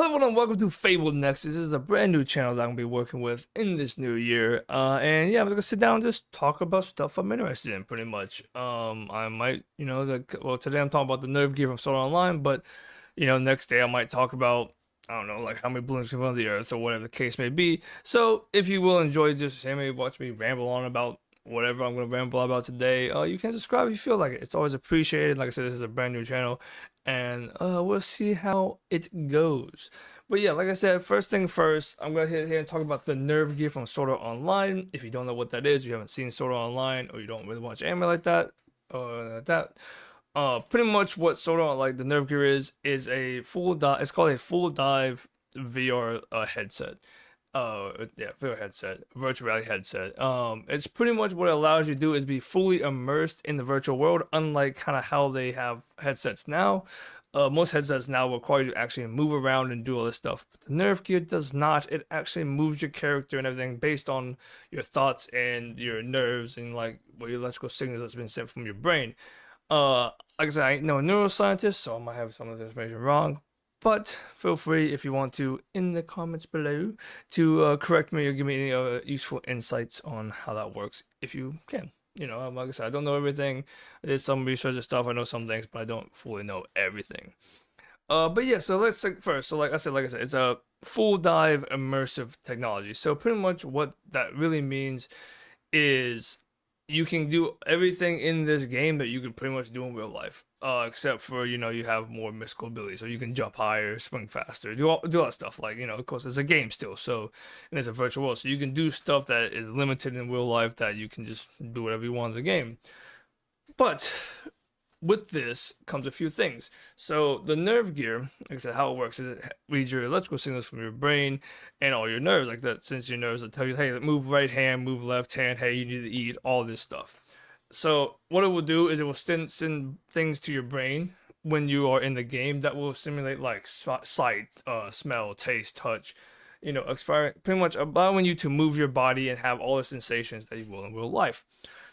Hello everyone, welcome to Fabled Nexus. This is a brand new channel that I'm gonna be working with in this new year. And yeah, I'm gonna sit down and just talk about stuff I'm interested in, pretty much. I might, today I'm talking about the NerveGear from Sword Art Online, but next day I might talk about, I don't know, like how many balloons can run the earth or whatever the case may be. So if you will enjoy just maybe watch me ramble on about whatever I'm gonna ramble about today, you can subscribe if you feel like it. It's always appreciated. Like I said, this is a brand new channel, and we'll see how it goes. But yeah, like I said, first thing first, I'm gonna hit here and talk about the NerveGear from Sword Art Online. If you don't know what that is, you haven't seen Sword Art Online, or you don't really watch anime like that, or like that. Pretty much what Sword Art like the NerveGear is a full dive. It's called a full dive VR headset. Yeah, VR headset, virtual reality headset. It's pretty much what it allows you to do is be fully immersed in the virtual world, unlike kind of how they have headsets now. Most headsets now require you to actually move around and do all this stuff. But the NerveGear does not. It actually moves your character and everything based on your thoughts and your nerves and like what your electrical signals that's been sent from your brain. Like I said, I ain't no neuroscientist, so I might have some of this information wrong. But feel free if you want to in the comments below to correct me or give me any useful insights on how that works if you can. Like I said, I don't know everything. I did some research and stuff. I know some things, but I don't fully know everything. But yeah, so let's take first. So like I said, it's a full dive immersive technology. So pretty much what that really means is you can do everything in this game that you can pretty much do in real life, except for you have more mystical abilities, so you can jump higher, swing faster, do all that stuff. Like of course, it's a game still, so and it's a virtual world, so you can do stuff that is limited in real life that you can just do whatever you want in the game. But with this comes a few things. So the NerveGear, like I said, how it works is it reads your electrical signals from your brain and all your nerves, like that. Since your nerves will tell you, hey, move right hand, move left hand, hey, you need to eat, all this stuff. So what it will do is it will send things to your brain when you are in the game that will simulate like sight, smell, taste, touch. Pretty much allowing you to move your body and have all the sensations that you will in real life.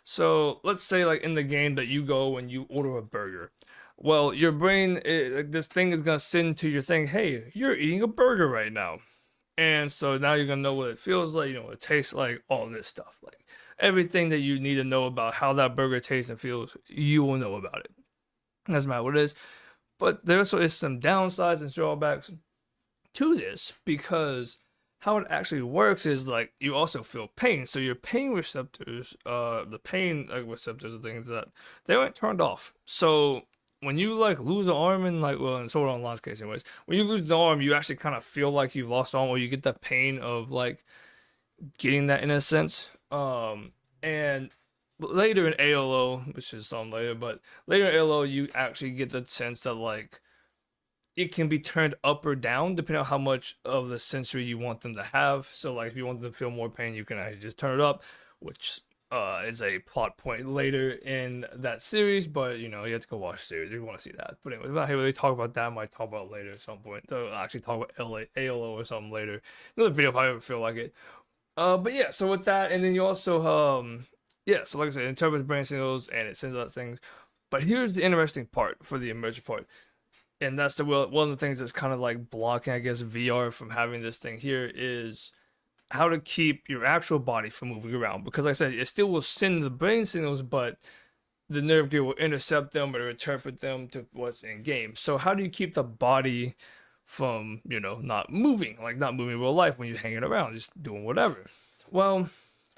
So let's say like in the game that you go and you order a burger. Well, your brain, like this thing is gonna send to your thing, hey, you're eating a burger right now. And so now you're gonna know what it feels like, what it tastes like, all this stuff. Like everything that you need to know about how that burger tastes and feels, you will know about it. Doesn't matter what it is. But there also is some downsides and drawbacks to this because how it actually works is like you also feel pain. So your pain receptors, the pain receptors and things that they aren't turned off. So when you like lose an arm in in Sword Art Online's case anyways, when you lose the arm, you actually kind of feel like you've lost arm or you get that pain of like getting that in a sense. And later in ALO, which is some later, but later in ALO, you actually get the sense that like it can be turned up or down depending on how much of the sensory you want them to have. So like if you want them to feel more pain, you can actually just turn it up, which is a plot point later in that series. But you have to go watch the series if you want to see that. But anyway, not here really talk about that. I might talk about it later at some point. So I'll actually talk about ALO or something later. Another video if I ever feel like it. But yeah, so with that, and then you also yeah, so like I said, it interprets brain signals and it sends out things. But here's the interesting part for the emergent part, and that's one of the things that's kind of like blocking, I guess, VR from having this thing here is how to keep your actual body from moving around. Because like I said, it still will send the brain signals, but the NerveGear will intercept them or interpret them to what's in game. So how do you keep the body from not moving, like not moving in real life when you're hanging around, just doing whatever? Well,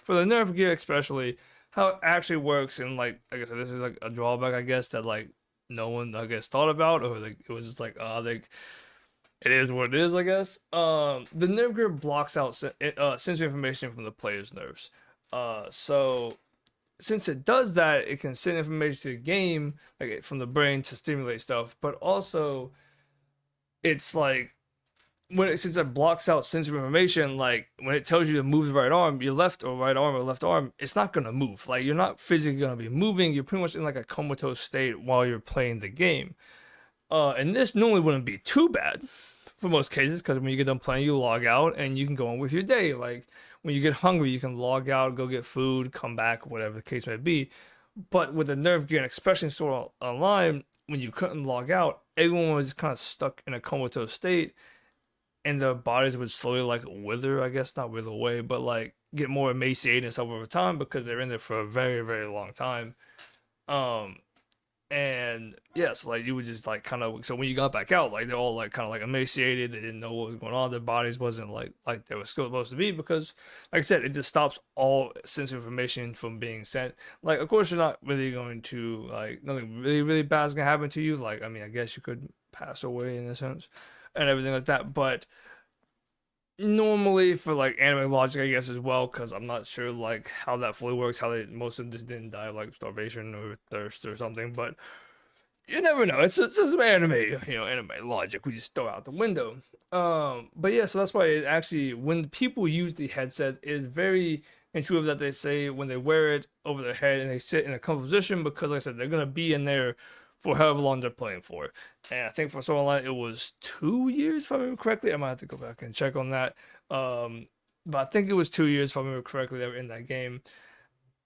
for the NerveGear especially, how it actually works, and like I said, this is like a drawback, I guess, that like no one I guess thought about, or like it was just like like it is what it is, I guess. The NerveGear blocks out sensory information from the player's nerves. So since it does that, it can send information to the game like from the brain to stimulate stuff, but also it's like since it blocks out sensory information, like when it tells you to move the right arm, your left or right arm or left arm, it's not gonna move. Like you're not physically gonna be moving. You're pretty much in like a comatose state while you're playing the game. And this normally wouldn't be too bad for most cases because when you get done playing, you log out and you can go on with your day. Like when you get hungry, you can log out, go get food, come back, whatever the case may be. But with the NerveGear, and especially in Sword Art Online, when you couldn't log out, everyone was just kind of stuck in a comatose state and their bodies would slowly like wither, I guess not wither away, but like get more emaciated and stuff over time because they're in there for a very, very long time. Um, and yeah, so like you would just like kind of, so when you got back out, like they're all like kind of like emaciated. They didn't know what was going on. Their bodies wasn't like they were supposed to be because, like I said, it just stops all sensitive information from being sent. Like, of course, you're not really going to like nothing really really bad is gonna happen to you. Like, I mean, I guess you could pass away in a sense and everything like that, but normally for like anime logic, I guess as well, because I'm not sure like how that fully works. How they most of them just didn't die of like starvation or thirst or something, but you never know. It's some anime, anime logic we just throw out the window. But yeah, so that's why it actually when people use the headset, it is very intuitive that they say when they wear it over their head and they sit in a comfortable position because, like I said, they're gonna be in there for however long they're playing for. And I think for Sword Online it was 2 years, if I remember correctly. I might have to go back and check on that. But I think it was 2 years, if I remember correctly, that were in that game.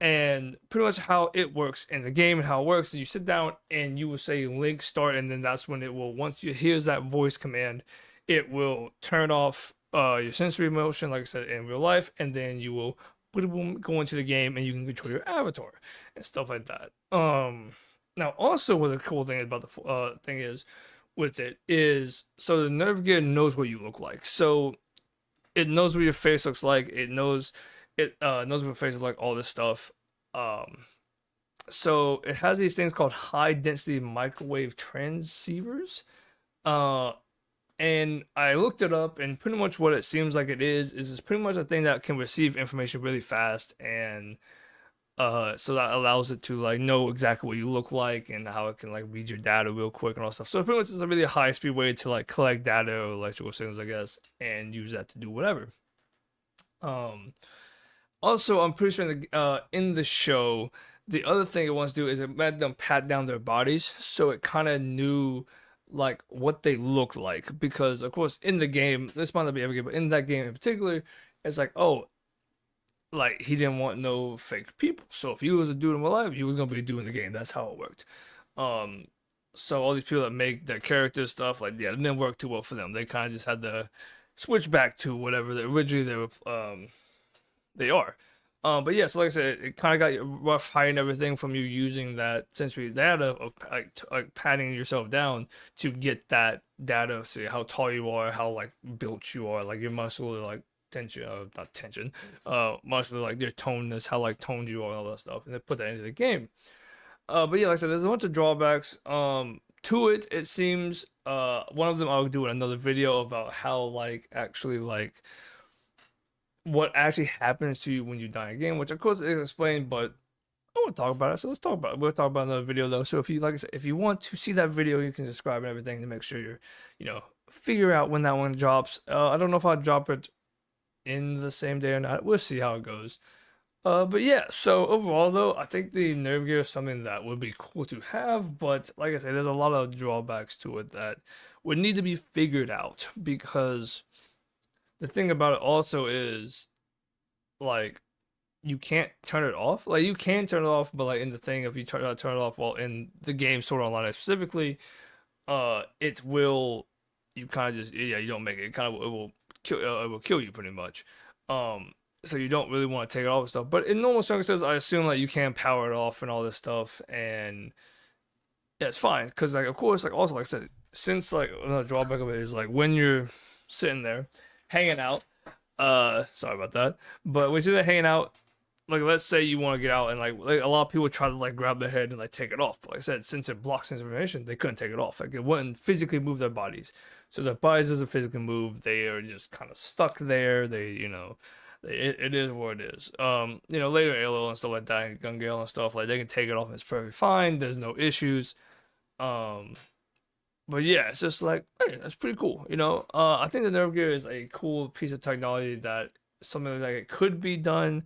And pretty much how it works in the game and how it works is you sit down and you will say link start, and then that's when it will, once you hears that voice command, it will turn off your sensory motion, like I said, in real life, and then you will boom, go into the game and you can control your avatar and stuff like that. Now also what the cool thing about the thing is with it is, so the NerveGear knows what you look like. So it knows what your face looks like. It knows what your face is like, all this stuff. Um, so it has these things called high density microwave transceivers. Uh, and I looked it up, and pretty much what it seems like it is it's pretty much a thing that can receive information really fast, and so that allows it to like know exactly what you look like and how it can like read your data real quick and all stuff. So pretty much it's a really high speed way to like collect data or electrical signals, I guess, and use that to do whatever. Um, Also, I'm pretty sure in the show, the other thing it wants to do is it let them pat down their bodies, so it kind of knew like what they look like. Because of course, in the game, this might not be every game, but in that game in particular, it's like, oh, like he didn't want no fake people. So if he was a dude in real life, he was gonna be a dude in the game. That's how it worked. Um, so all these people that make their character stuff, like yeah, it didn't work too well for them. They kind of just had to switch back to whatever they originally they are. But yeah, so like I said, it kind of got you rough hiding everything from you using that sensory data of like patting yourself down to get that data of say how tall you are, how like built you are, like your muscle, like tension, not tension, muscle, like your toneness, how like toned you are, all that stuff, and they put that into the game. But yeah, like I said, there's a bunch of drawbacks. To it, it seems. One of them I'll do in another video about how like actually like what actually happens to you when you die in a game, which of course is explained, but I want to talk about it. So let's talk about it. We'll talk about another video though. So if you like I said, if you want to see that video, you can subscribe and everything to make sure you're, figure out when that one drops. I don't know if I'll drop it in the same day or not. We'll see how it goes. But yeah, so overall though, I think the Nerve Gear is something that would be cool to have, but like I said, there's a lot of drawbacks to it that would need to be figured out because the thing about it also is like you can't turn it off. Like you can turn it off, but like in the thing, if you turn it off, well, in the game Sword Online specifically, it will you kind of just yeah you don't make it. It kind of it will kill you pretty much. Um, so you don't really want to take it off and stuff. But in normal circumstances, I assume like you can power it off and all this stuff, and yeah, it's fine because like of course like also like I said, since like another drawback of it is like when you're sitting there hanging out. Sorry about that. But when you're there hanging out, like let's say you want to get out and like a lot of people try to like grab their head and like take it off. But like I said, since it blocks information, they couldn't take it off. Like it wouldn't physically move their bodies. So their bodies doesn't physically move. They are just kind of stuck there. It is what it is. Later ALO and stuff like that, and Gun Gale and stuff, like they can take it off and it's perfectly fine. There's no issues. Um, but yeah, it's just like, hey, that's pretty cool. I think the Nerve Gear is a cool piece of technology that something like it could be done.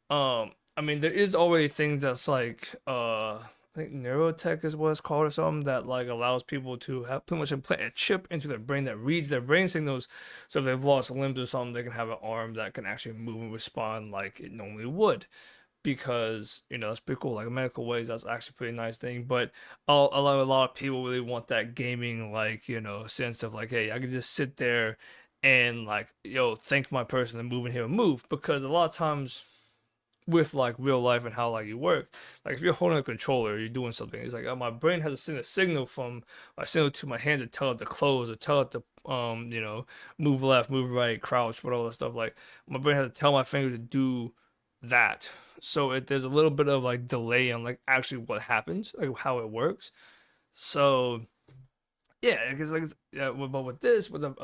I mean, there is already things that's like, I think neurotech is what it's called or something that like allows people to have pretty much implant a chip into their brain that reads their brain signals. So if they've lost limbs or something, they can have an arm that can actually move and respond like it normally would because that's pretty cool. Like in medical ways, that's actually a pretty nice thing. But a lot of people really want that gaming like sense of like, hey, I can just sit there and like, yo, thank my person and move in here and move. Because a lot of times with like real life and how like you work, like if you're holding a controller, you're doing something. It's like my brain has to send a signal from my signal to my hand to tell it to close or tell it to move left, move right, crouch, what all that stuff. Like my brain has to tell my finger to do that. So there's a little bit of like delay on like actually what happens, like how it works. So yeah, because like yeah, but with this, with the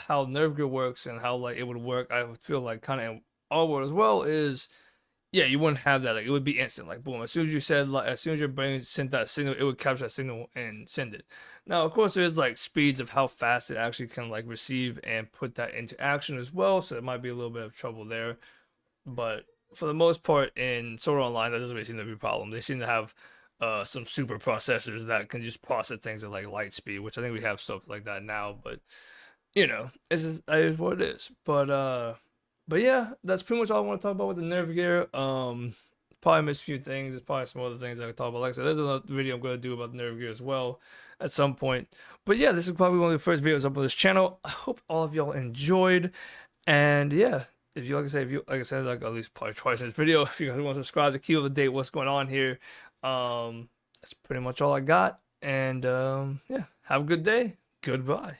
how NerveGear works and how like it would work, I would feel like kind of in our world as well is yeah, you wouldn't have that. Like it would be instant. Like boom, as soon as you said, like as soon as your brain sent that signal, it would capture that signal and send it. Now, of course, there's like speeds of how fast it actually can like receive and put that into action as well. So there might be a little bit of trouble there. But for the most part, in Sword Art Online, that doesn't really seem to be a problem. They seem to have some super processors that can just process things at like light speed, which I think we have stuff like that now. But that is what it is. But yeah, that's pretty much all I want to talk about with the NerveGear. Probably missed a few things. There's probably some other things I could talk about. Like I said, there's another video I'm going to do about the NerveGear as well at some point. But yeah, this is probably one of the first videos up on this channel. I hope all of y'all enjoyed. And yeah, if you like I said, like at least probably twice in this video, if you guys want to subscribe to keep up to date what's going on here, that's pretty much all I got. And yeah, have a good day. Goodbye.